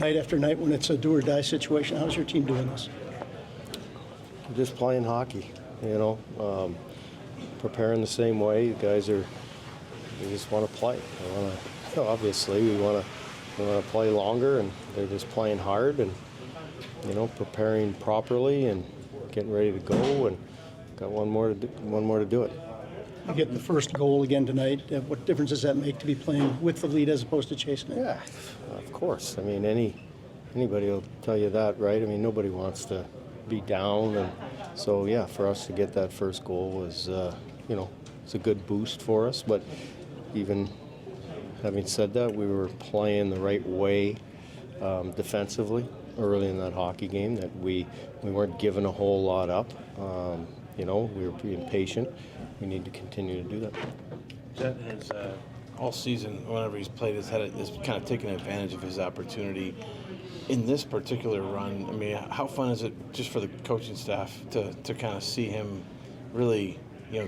night after night when it's a do-or-die situation? How's your team doing this? Just playing hockey, preparing the same way. The guys we just want to play. Obviously, we want to play longer, and they're just playing hard and, preparing properly and getting ready to go, and got one more to do it. You get the first goal again tonight. What difference does that make to be playing with the lead as opposed to chasing it? Yeah, of course. I mean, anybody will tell you that, right? I mean, nobody wants to be down, and so yeah, for us to get that first goal was, it's a good boost for us. But even having said that, we were playing the right way defensively early in that hockey game. That we weren't giving a whole lot up. We were being patient. We need to continue to do that. Jet has all season, whenever he's played, has kind of taken advantage of his opportunity. In this particular run, I mean, how fun is it just for the coaching staff to kind of see him really,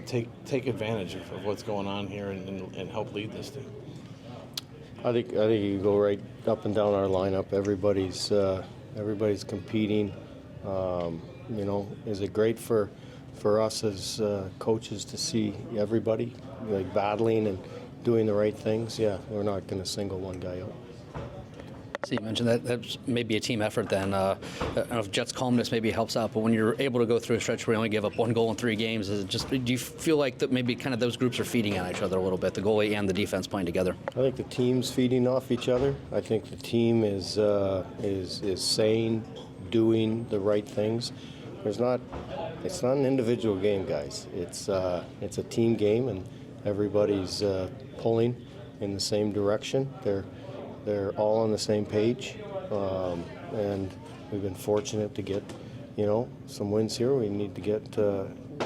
take advantage of what's going on here and help lead this team? I think you go right up and down our lineup. Everybody's competing. Is it great for us as coaches to see everybody battling and doing the right things? Yeah, we're not going to single one guy out. So you mentioned that's maybe a team effort then. I don't know if Jet's calmness maybe helps out, but when you're able to go through a stretch where you only give up 1 goal in 3 games, do you feel like that maybe kind of those groups are feeding on each other a little bit, the goalie and the defense playing together? I think the team's feeding off each other. I think the team is saying, doing the right things. It's not an individual game, guys. It's a team game, and everybody's pulling in the same direction. They're all on the same page, and we've been fortunate to get, some wins here. We need to get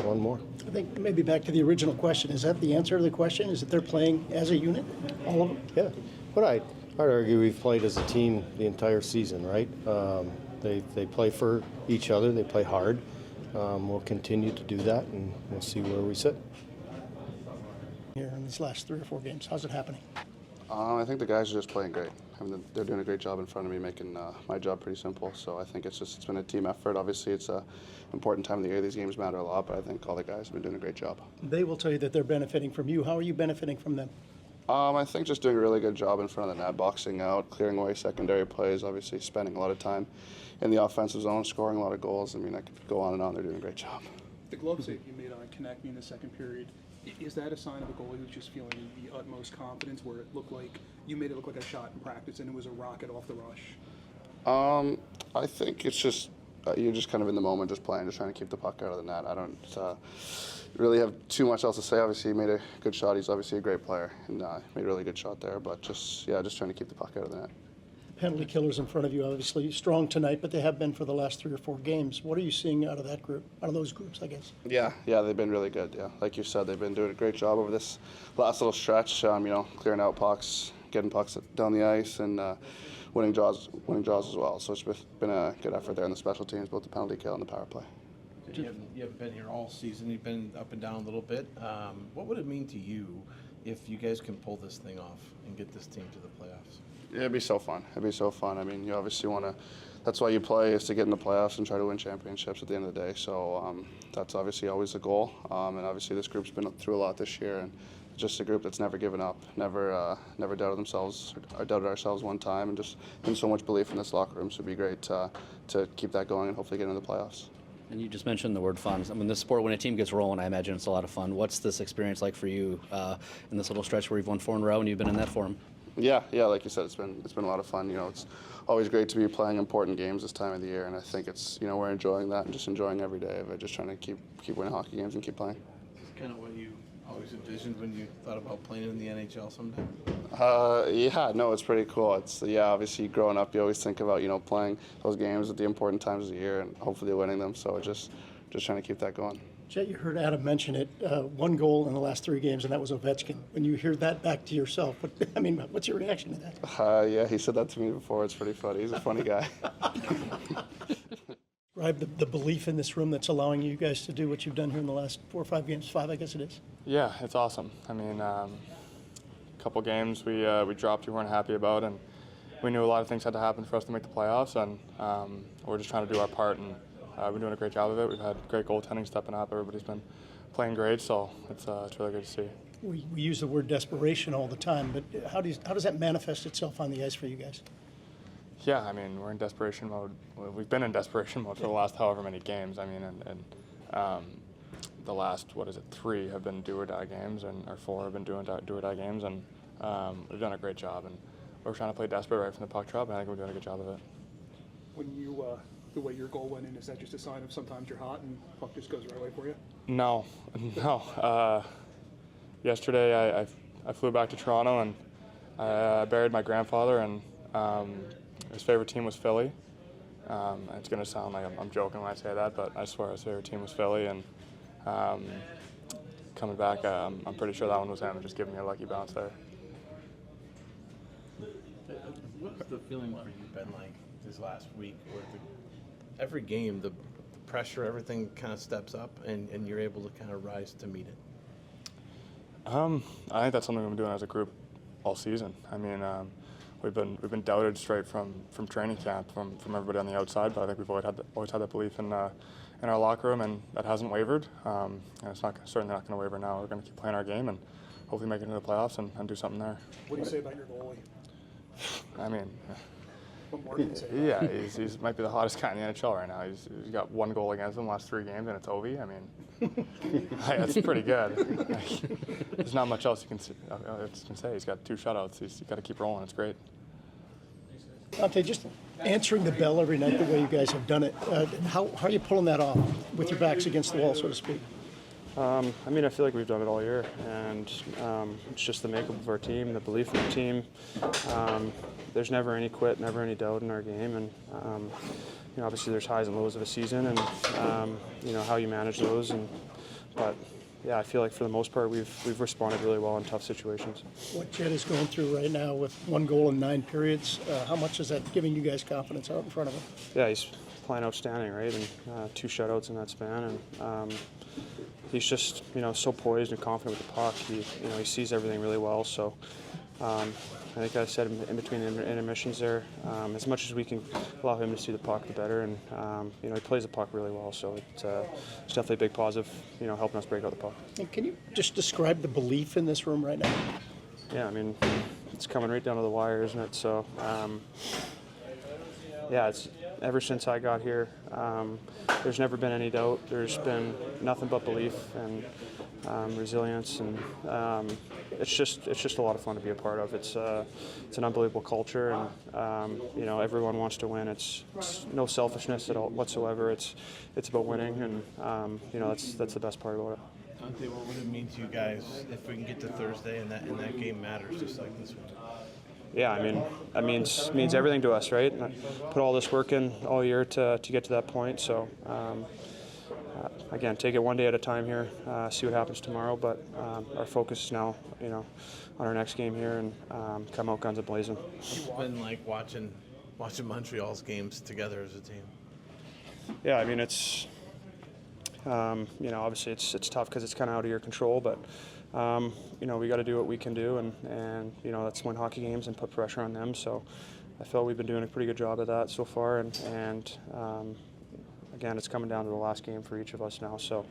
one more. I think maybe back to the original question. Is that the answer to the question? Is that they're playing as a unit, all of them? Yeah, but I'd argue we've played as a team the entire season, right? They play for each other. They play hard. We'll continue to do that, and we'll see where we sit. Here in these last 3 or 4 games, how's it happening? I think the guys are just playing great. I mean, they're doing a great job in front of me, making my job pretty simple. So I think it's been a team effort. Obviously, it's an important time of the year. These games matter a lot, but I think all the guys have been doing a great job. They will tell you that they're benefiting from you. How are you benefiting from them? I think just doing a really good job in front of the net, boxing out, clearing away secondary plays, obviously spending a lot of time in the offensive zone, scoring a lot of goals. I mean, I could go on and on. They're doing a great job. The glove save you made on Konechny in the second period, is that a sign of a goalie who's just feeling the utmost confidence, where it looked like you made it look like a shot in practice and it was a rocket off the rush? I think it's just you're just kind of in the moment, just playing, just trying to keep the puck out of the net. I don't really have too much else to say. Obviously, he made a good shot. He's obviously a great player, and made a really good shot there. But just trying to keep the puck out of the net. Penalty killers in front of you, obviously strong tonight, but they have been for the last 3 or 4 games. What are you seeing out of that group, out of those groups, I guess? Yeah, they've been really good. Yeah, like you said, they've been doing a great job over this last little stretch. Clearing out pucks, getting pucks down the ice, and winning draws as well. So it's been a good effort there in the special teams, both the penalty kill and the power play. You haven't been here all season. You've been up and down a little bit. What would it mean to you if you guys can pull this thing off and get this team to the playoffs? Yeah, it'd be so fun. I mean, you obviously want to. That's why you play, is to get in the playoffs and try to win championships at the end of the day. So that's obviously always the goal. And obviously this group's been through a lot this year, and just a group that's never given up, never doubted themselves or doubted ourselves one time, and just been so much belief in this locker room. So it'd be great to keep that going and hopefully get into the playoffs. And you just mentioned the word fun. I mean, this sport, when a team gets rolling, I imagine it's a lot of fun. What's this experience like for you in this little stretch where you've won 4 in a row and you've been in that form? Yeah, like you said, it's been a lot of fun. It's always great to be playing important games this time of the year, and I think it's we're enjoying that and just enjoying every day of it, just trying to keep winning hockey games and keep playing. It's kind of what you always envisioned when you thought about playing in the NHL someday. It's pretty cool. It's obviously growing up, you always think about playing those games at the important times of the year and hopefully winning them. So just trying to keep that going. Jet, you heard Adam mention it, 1 goal in the last 3 games, and that was Ovechkin. When you hear that back to yourself, what's your reaction to that? He said that to me before. It's pretty funny. He's a funny guy. Describe the belief in this room that's allowing you guys to do what you've done here in the last 4 or 5 games, 5 I guess it is. Yeah, it's awesome. I mean, a couple games we dropped we weren't happy about, and we knew a lot of things had to happen for us to make the playoffs, and we're just trying to do our part, and we've been doing a great job of it. We've had great goaltending stepping up. Everybody's been playing great, so it's really good to see. We use the word desperation all the time, but how does that manifest itself on the ice for you guys? Yeah, I mean, we're in desperation mode. We've been in desperation mode for the last however many games. I mean, and the last, 3 have been do-or-die games, or 4 have been do-or-die games, and we've done a great job. And we're trying to play desperate right from the puck drop, and I think we're doing a good job of it. When you, the way your goal went in, is that just a sign of sometimes you're hot and puck just goes the right way for you? No. Yesterday, I flew back to Toronto, and I buried my grandfather, and his favorite team was Philly. It's going to sound like I'm joking when I say that, but I swear his favorite team was Philly. And coming back, I'm pretty sure that one was him, just giving me a lucky bounce there. What's the feeling for you been like this last week, where every game, the pressure, everything kind of steps up, and you're able to kind of rise to meet it? I think that's something we've been doing as a group all season. I mean, we've been doubted straight from training camp from everybody on the outside, but I think we've always had that belief in our locker room, and that hasn't wavered. And it's certainly not going to waver now. We're going to keep playing our game and hopefully make it into the playoffs and do something there. What do you say about your goalie? I mean, What more can you say? yeah, he's might be the hottest guy in the NHL right now. He's got 1 goal against him the last 3 games, and it's Ovi. I mean, that's pretty good. There's not much else you can say. He's got 2 shutouts. He's got to keep rolling. It's great. Dante, just answering the bell every night the way you guys have done it, how are you pulling that off with your backs against the wall, so to speak? I mean, I feel like we've done it all year, and it's just the makeup of our team, the belief in the team. There's never any quit, never any doubt in our game, and you know, obviously there's highs and lows of a season, and you know how you manage those. But yeah, I feel like for the most part we've responded really well in tough situations. What Jed is going through right now with 1 goal in 9 periods, how much is that giving you guys confidence out in front of him? Yeah, he's playing outstanding, right? And 2 shutouts in that span, and he's just, you know, so poised and confident with the puck. He sees everything really well. So I think I said in between intermissions there, as much as we can allow him to see the puck, the better. And you know, he plays the puck really well. So it's definitely a big positive, you know, helping us break out the puck. And can you just describe the belief in this room right now? Yeah, I mean, it's coming right down to the wire, isn't it? So yeah, it's ever since I got here, there's never been any doubt. There's been nothing but belief and resilience, and it's just a lot of fun to be a part of. It's an unbelievable culture, and you know, everyone wants to win. It's no selfishness at all whatsoever. It's about winning, and you know, that's the best part about it. Dante, what would it mean to you guys if we can get to Thursday and that game matters just like this one? Yeah, I mean, that means everything to us, right? And I put all this work in all year to get to that point. So, again, take it one day at a time here. See what happens tomorrow. But our focus is now, you know, on our next game here and come out guns a-blazing. It's been like watching Montreal's games together as a team. Yeah, I mean, it's you know, obviously it's tough because it's kind of out of your control, but. You know, we got to do what we can do, and you know, that's win hockey games and put pressure on them. So I feel we've been doing a pretty good job of that so far, and again, it's coming down to the last game for each of us now. So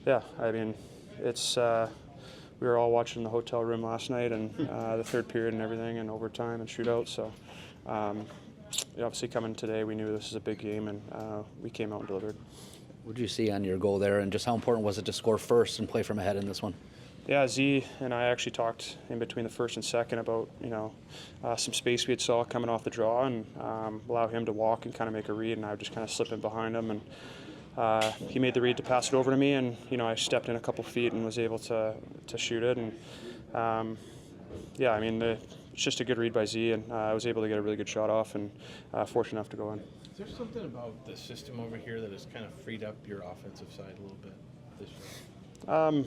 yeah, I mean, it's we were all watching in the hotel room last night, and the 3rd period and everything, and overtime and shootout. So obviously coming today, we knew this is a big game, and we came out and delivered. What did you see on your goal there, and just how important was it to score first and play from ahead in this one? Yeah, Z and I actually talked in between the first and second about, you know, some space we had saw coming off the draw, and allow him to walk and kind of make a read, and I would just kind of slip in behind him, and he made the read to pass it over to me, and you know, I stepped in a couple feet and was able to shoot it, and yeah, I mean, it's just a good read by Z, and I was able to get a really good shot off, and fortunate enough to go in. Is there something about the system over here that has kind of freed up your offensive side a little bit this year?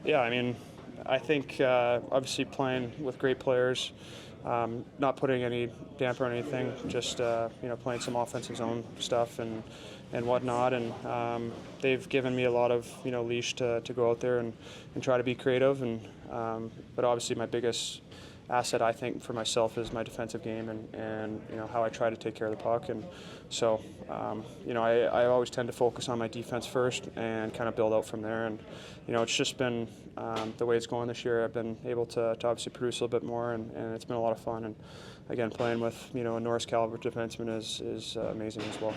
Yeah, I mean, I think obviously playing with great players, not putting any damper on anything, just playing some offensive zone stuff and whatnot, and they've given me a lot of leash to go out there and try to be creative, and but obviously my biggest asset I think for myself is my defensive game and how I try to take care of the puck, and so I always tend to focus on my defense first and kind of build out from there, and it's just been the way it's going this year. I've been able to obviously produce a little bit more, and it's been a lot of fun, and again playing with a Norris caliber defenseman is amazing as well.